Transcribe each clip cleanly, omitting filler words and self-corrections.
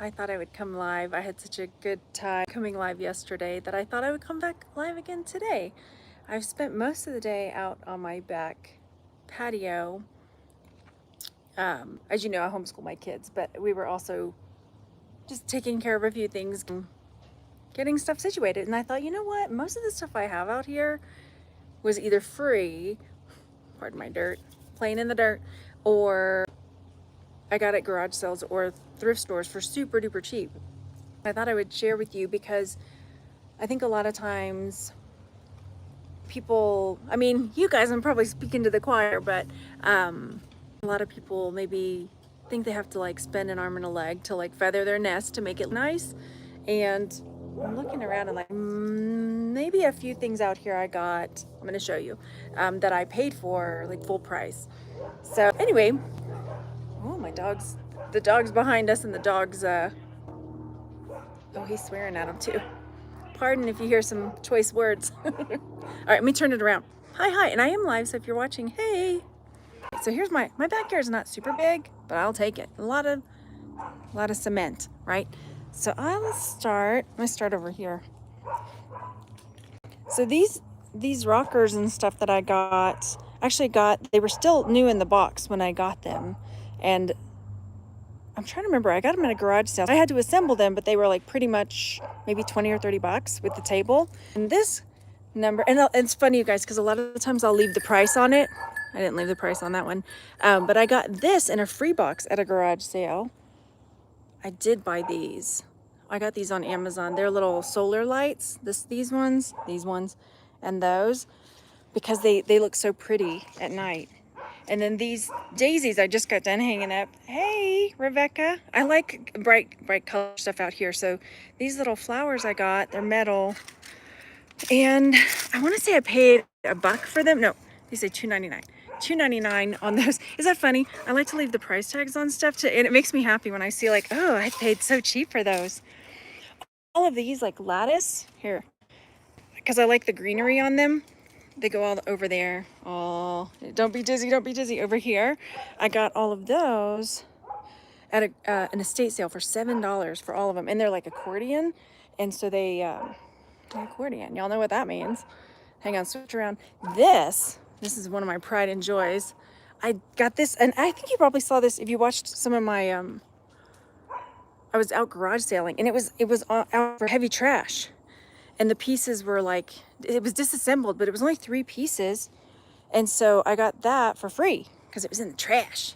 I thought I would come live. I had such a good time coming live yesterday that I thought I would come back live again today. I've spent most of the day out on my back patio. As you know, I homeschool my kids, but we were also just taking care of a few things, getting stuff situated. And I thought, you know what? Most of the stuff I have out here was either free, pardon my dirt, playing in the dirt, or I got at garage sales or thrift stores for super duper cheap. I thought I would share with you because I think a lot of times people, I mean, you guys, I'm probably speaking to the choir, but a lot of people maybe think they have to like spend an arm and a leg to like feather their nest to make it nice. And I'm looking around and like maybe a few things out here I got, I'm going to show you, that I paid for like full price. So anyway, oh, the dog's behind us, and the dog's, oh, he's swearing at him too. Pardon if you hear some choice words. All right, let me turn it around. Hi, and I am live, so if you're watching, hey. So here's my backyard's not super big, but I'll take it. A lot of cement, right? So I'm gonna start over here. So these rockers and stuff that I they were still new in the box when I got them. And I'm trying to remember, I got them at a garage sale. I had to assemble them, but they were like pretty much maybe 20 or 30 bucks with the table. And this number, and it's funny, you guys, because a lot of the times I'll leave the price on it. I didn't leave the price on that one. But I got this in a free box at a garage sale. I did buy these. I got these on Amazon. They're little solar lights, these ones, and those, because they look so pretty at night. And then these daisies I just got done hanging up. Hey, Rebecca. I like bright color stuff out here. So these little flowers I got, they're metal. And I want to say I paid $1 for them. No, they say $2.99. $2.99 on those. Is that funny? I like to leave the price tags on stuff too, and it makes me happy when I see like, oh, I paid so cheap for those. All of these like lattice here, because I like the greenery on them. They go all over there. Oh, don't be dizzy over here. I got all of those at an estate sale for $7 for all of them, and they're like accordion, and so they accordion. Y'all know what that means. Hang on, switch around. This is one of my pride and joys. I got this, and I think you probably saw this if you watched some of my I was out garage sailing, and it was out for heavy trash. And the pieces were like, it was disassembled, but it was only 3 pieces. And so I got that for free because it was in the trash.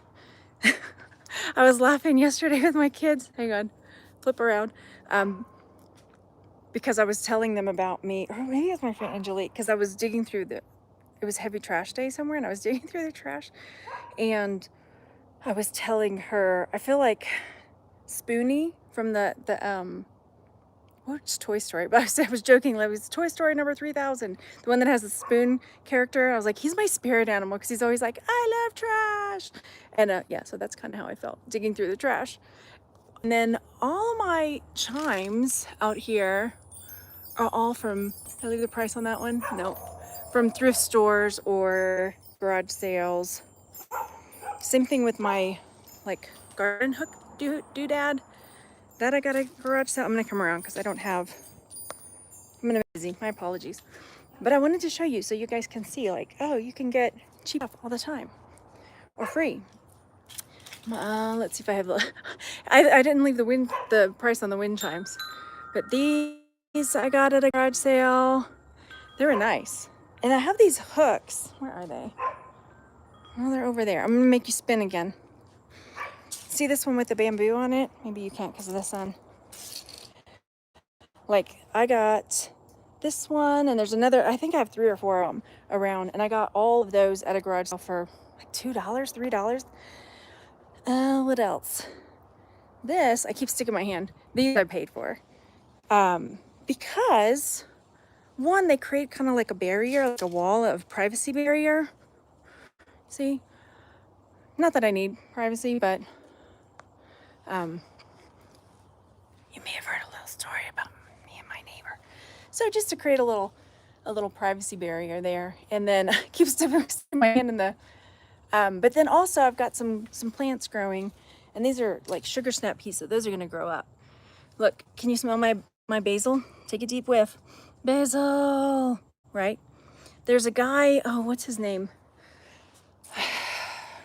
I was laughing yesterday with my kids. Hang on, flip around. Because I was telling them about me, or maybe it was my friend Angelique, because I was digging through it was heavy trash day somewhere, and I was digging through the trash. And I was telling her, I feel like Spoonie from the what's Toy Story? But I was joking, like, it was Toy Story number 3000, the one that has the spoon character. I was like, he's my spirit animal, because he's always like, I love trash. And yeah, so that's kind of how I felt, digging through the trash. And then all of my chimes out here are all from, did I leave the price on that one? No. From thrift stores or garage sales. Same thing with my like garden hook doodad that I got a garage sale. I'm gonna come around because I'm gonna be busy. My apologies. But I wanted to show you so you guys can see, like, oh, you can get cheap stuff all the time or free. Let's see if I have I didn't leave the price on the wind chimes, but these I got at a garage sale. They were nice. And I have these hooks. Where are they? Oh, they're over there. I'm gonna make you spin again. See this one with the bamboo on it? Maybe you can't because of the sun. Like, I got this one, and there's another, I think I have 3 or 4 of them around, and I got all of those at a garage sale for like $2, $3. What else? This, I keep sticking my hand. These I paid for. Because one, they create kind of like a barrier, like a wall of privacy barrier. See? Not that I need privacy, but you may have heard a little story about me and my neighbor. So just to create a little privacy barrier there, and then I keep sticking my hand in the. But then also I've got some plants growing, And these are like sugar snap peas, so those are gonna grow up. Look, can you smell my basil? Take a deep whiff. Basil, right? There's a guy, oh, what's his name?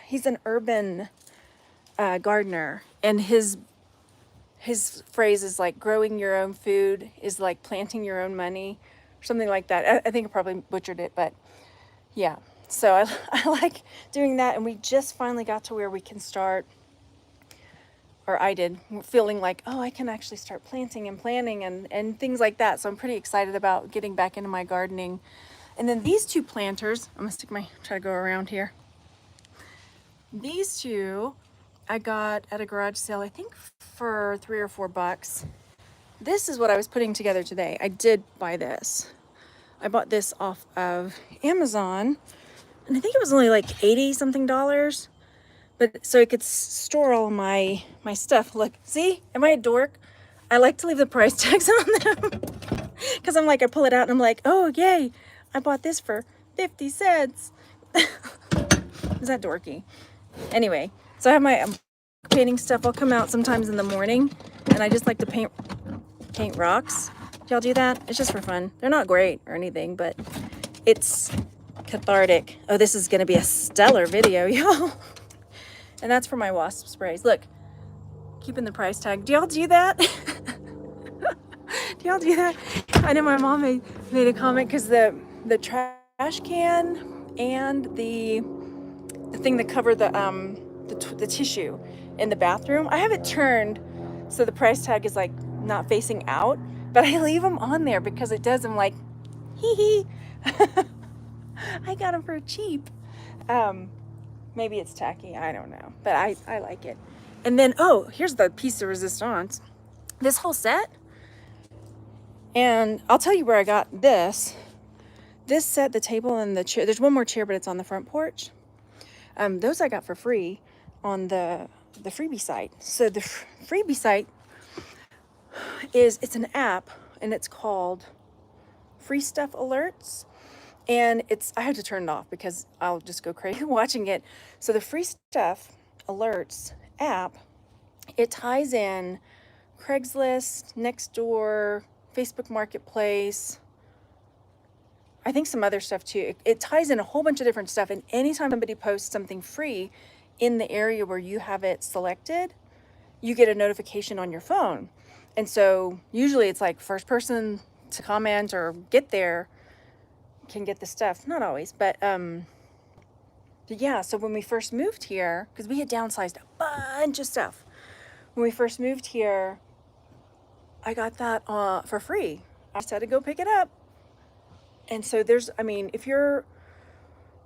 He's an urban gardener, and his phrase is like growing your own food is like planting your own money, or something like that. I think I probably butchered it, but yeah. So I like doing that, and we just finally got to where we can start, or I did, feeling like, oh, I can actually start planting and planning and things like that. So I'm pretty excited about getting back into my gardening. And then these two planters, I'm gonna try to go around here. These two I got at a garage sale, I think for $3 or $4. This is what I was putting together today. I did buy this. I bought this off of Amazon, and I think it was only like 80 something dollars. But so I could store all my stuff. Look, see, am I a dork? I like to leave the price tags on them because I'm like, I pull it out and I'm like, oh yay, I bought this for 50 cents. Is that dorky? Anyway, so I have my painting stuff. I'll come out sometimes in the morning, and I just like to paint rocks. Do y'all do that? It's just for fun. They're not great or anything, but it's cathartic. Oh, this is gonna be a stellar video, y'all. And that's for my wasp sprays. Look, keeping the price tag. Do y'all do that? Do y'all do that? I know my mom made a comment because the trash can and the thing that covered the tissue in the bathroom, I have it turned so the price tag is like not facing out, but I leave them on there because it does. I'm like, hee hee. I got them for cheap. Maybe it's tacky, I don't know, but I like it. And then, oh, here's the piece de resistance. This whole set, and I'll tell you where I got this. This set, the table and the chair, there's one more chair, but it's on the front porch. Those I got for free on the freebie site. So the freebie site it's an app, and it's called Free Stuff Alerts. And I had to turn it off because I'll just go crazy watching it. So the Free Stuff Alerts app, it ties in Craigslist, Nextdoor, Facebook Marketplace, I think some other stuff too. It ties in a whole bunch of different stuff. And anytime somebody posts something free in the area where you have it selected, you get a notification on your phone. And so usually it's like first person to comment or get there can get the stuff. Not always, but yeah, so when we first moved here, because we had downsized a bunch of stuff. When we first moved here, I got that for free. I just had to go pick it up. And so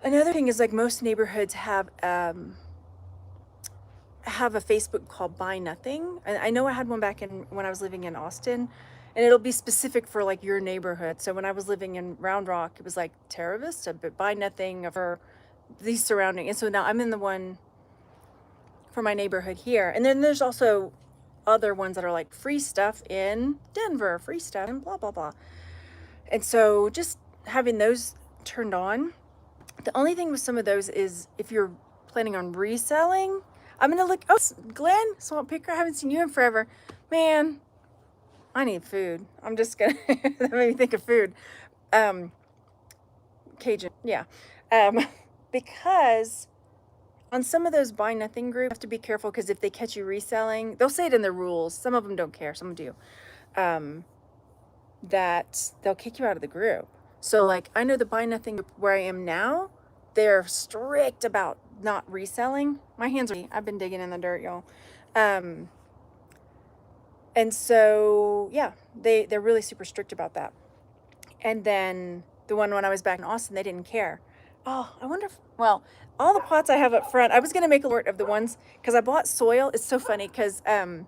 another thing is like most neighborhoods have a Facebook called Buy Nothing. And I know I had one back when I was living in Austin, and it'll be specific for like your neighborhood. So when I was living in Round Rock, it was like Terra Vista, but Buy Nothing for these surrounding. And so now I'm in the one for my neighborhood here. And then there's also other ones that are like free stuff in Denver, free stuff and blah, blah, blah. And so just having those turned on. The only thing with some of those is if you're planning on reselling, I'm going to look, oh, Glenn, Swamp Picker, I haven't seen you in forever. Man, I need food. I'm just going to, that made me think of food. Cajun, yeah. Because on some of those Buy Nothing groups, you have to be careful because if they catch you reselling, they'll say it in the rules. Some of them don't care, some do. That they'll kick you out of the group. So like, I know the Buy Nothing group where I am now, they're strict about not reselling. My hands are, I've been digging in the dirt, y'all. And so, yeah, they're really super strict about that. And then the one when I was back in Austin, they didn't care. Oh, I wonder if, well, all the pots I have up front, I was going to make a list of the ones, because I bought soil. It's so funny, because when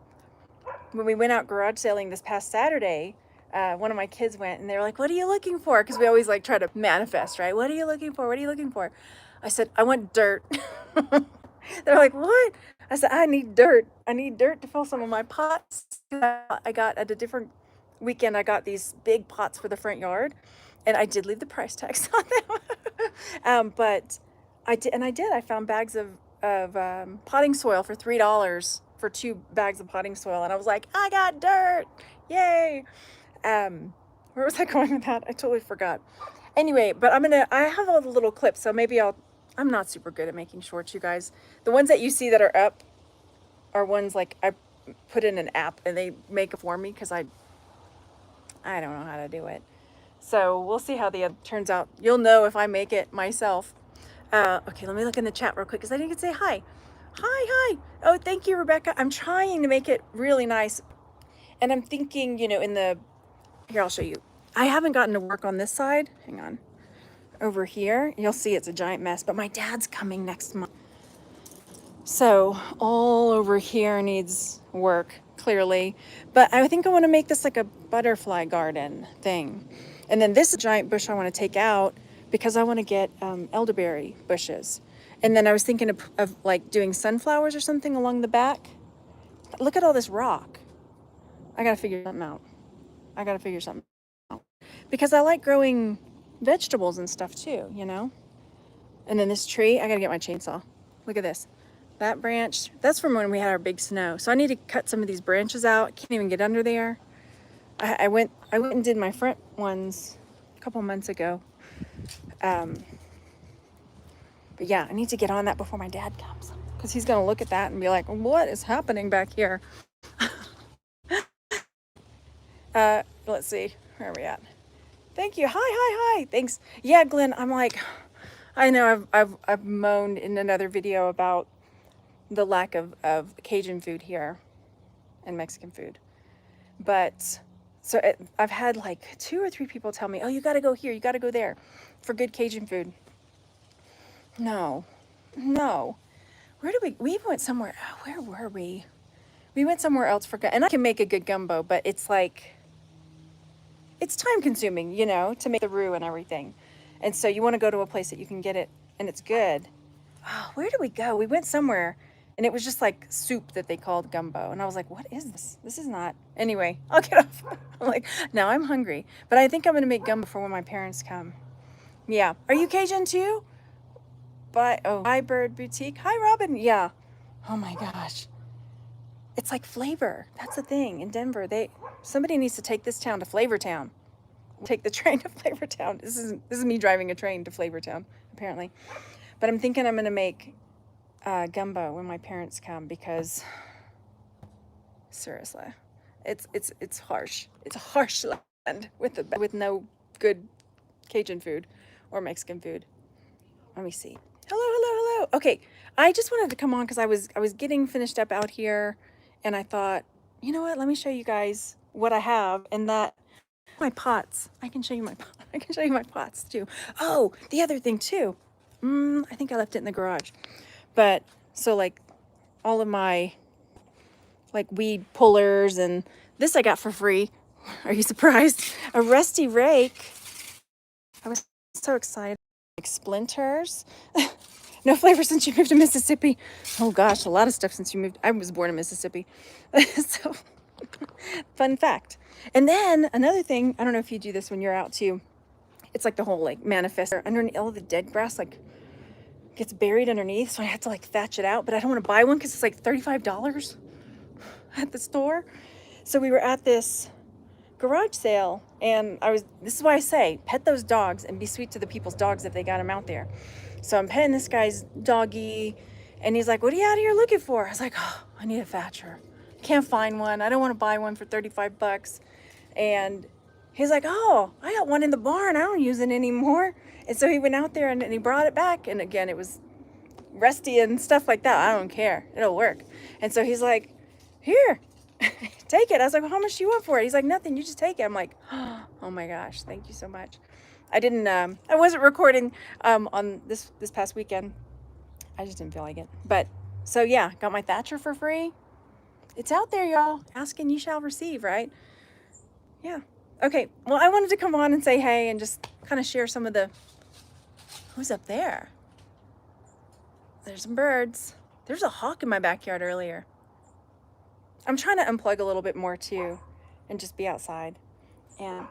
we went out garage sailing this past Saturday, one of my kids went and they were like, what are you looking for? Because we always like try to manifest, right? What are you looking for? What are you looking for? I said, I want dirt. They're like, what? I said, I need dirt. I need dirt to fill some of my pots. I got at a different weekend, I got these big pots for the front yard, and I did leave the price tags on them. But I did. I found bags of potting soil for $3 for 2 bags of potting soil, and I was like, I got dirt, yay. Where was I going with that? I totally forgot. Anyway, but I have all the little clips, so maybe I'm not super good at making shorts, you guys. The ones that you see that are up are ones like I put in an app and they make it for me because I don't know how to do it. So we'll see how the other turns out. You'll know if I make it myself. Okay, let me look in the chat real quick because I didn't get to say hi. Hi. Oh, thank you, Rebecca. I'm trying to make it really nice. And I'm thinking, you know, here, I'll show you. I haven't gotten to work on this side. Hang on. Over here, you'll see it's a giant mess, but my dad's coming next month. So all over here needs work, clearly. But I think I want to make this like a butterfly garden thing. And then this giant bush I want to take out because I want to get elderberry bushes. And then I was thinking of like doing sunflowers or something along the back. Look at all this rock. I got to figure something out. Because I like growing vegetables and stuff too, you know? And then this tree, I got to get my chainsaw. Look at this. That branch, that's from when we had our big snow. So I need to cut some of these branches out. Can't even get under there. I went and did my front ones a couple months ago. But yeah, I need to get on that before my dad comes, because he's going to look at that and be like, what is happening back here? Let's see, where are we at? Thank you. Hi. Thanks. Yeah, Glenn, I'm like, I know I've moaned in another video about the lack of Cajun food here and Mexican food. But so I've had like 2 or 3 people tell me, oh, you got to go here, you got to go there for good Cajun food. No. Where did we even went somewhere. Where were we? We went somewhere else for good. And I can make a good gumbo, but it's like, it's time consuming, you know, to make the roux and everything. And so you want to go to a place that you can get it and it's good. Oh, where did we go? We went somewhere and it was just like soup that they called gumbo. And I was like, what is this? This is not. Anyway, I'll get off. I'm like, now I'm hungry. But I think I'm going to make gumbo for when my parents come. Yeah. Are you Cajun too? Hi, Bird Boutique. Hi, Robin. Yeah. Oh my gosh. It's like flavor. That's the thing. In Denver, somebody needs to take this town to Flavor Town. Take the train to Flavor Town. This is me driving a train to Flavor Town, apparently. But I'm thinking I'm going to make gumbo when my parents come, because seriously, it's harsh. It's a harsh land with no good Cajun food or Mexican food. Let me see. Hello. Okay, I just wanted to come on because I was getting finished up out here, and I thought, you know what? Let me show you guys what I have, and that my pots. I can show you my pots too. Oh, the other thing too. I think I left it in the garage. But so like all of my like weed pullers, and this I got for free. Are you surprised? A rusty rake. I was so excited. Like splinters. No flavor since you moved to Mississippi. Oh gosh, a lot of stuff since you moved. I was born in Mississippi. So fun fact. And then another thing, I don't know if you do this when you're out too. It's like the whole like manifester underneath all the dead grass like gets buried underneath, so I have to like thatch it out, but I don't want to buy one because it's like $35 at the store. So we were at this garage sale, and this is why I say pet those dogs and be sweet to the people's dogs if they got them out there. So I'm petting this guy's doggy, and he's like, what are you out here looking for? I was like, oh, I need a thatcher. Can't find one. I don't want to buy one for $35. And he's like, oh, I got one in the barn. I don't use it anymore. And so he went out there and he brought it back. And again, it was rusty and stuff like that. I don't care. It'll work. And so he's like, here, take it. I was like, well, how much do you want for it? He's like, nothing. You just take it. I'm like, oh my gosh, thank you so much. I wasn't recording on this past weekend. I just didn't feel like it. But so yeah, got my thatcher for free. It's out there, y'all. Ask and you shall receive, right? Yeah. Okay. Well, I wanted to come on and say hey and just kind of share some of who's up there? There's some birds. There's a hawk in my backyard earlier. I'm trying to unplug a little bit more too and just be outside. And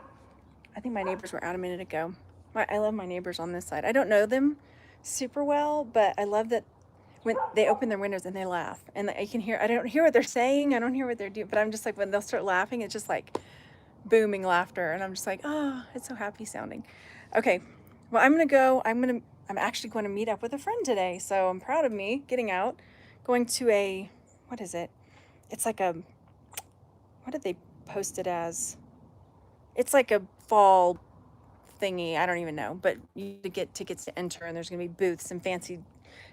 I think my neighbors were out a minute ago. I love my neighbors on this side. I don't know them super well, but I love that when they open their windows and they laugh, and I can hear, I don't hear what they're saying, I don't hear what they're doing, but I'm just like, when they'll start laughing, it's just like booming laughter, and I'm just like, oh, it's so happy sounding. Okay, well, I'm gonna go. I'm actually going to meet up with a friend today, so I'm proud of me getting out, going to a, what is it? It's like a, what did they post it as? It's like a fall thingy, I don't even know, but you get tickets to enter, and there's gonna be booths and fancy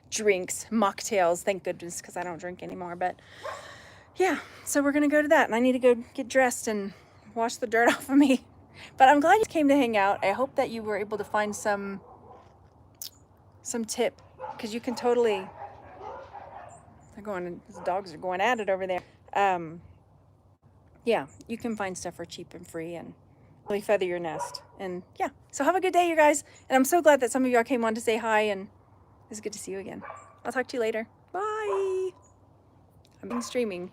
drinks, mocktails, thank goodness, because I don't drink anymore. But yeah, so we're gonna go to that, and I need to go get dressed and wash the dirt off of me. But I'm glad you came to hang out. I hope that you were able to find some tip, because you can totally, they're going, the dogs are going at it over there. Yeah, you can find stuff for cheap and free and really feather your nest. And yeah, so have a good day, you guys. And I'm so glad that some of y'all came on to say hi, and it's good to see you again. I'll talk to you later. Bye. I'm streaming.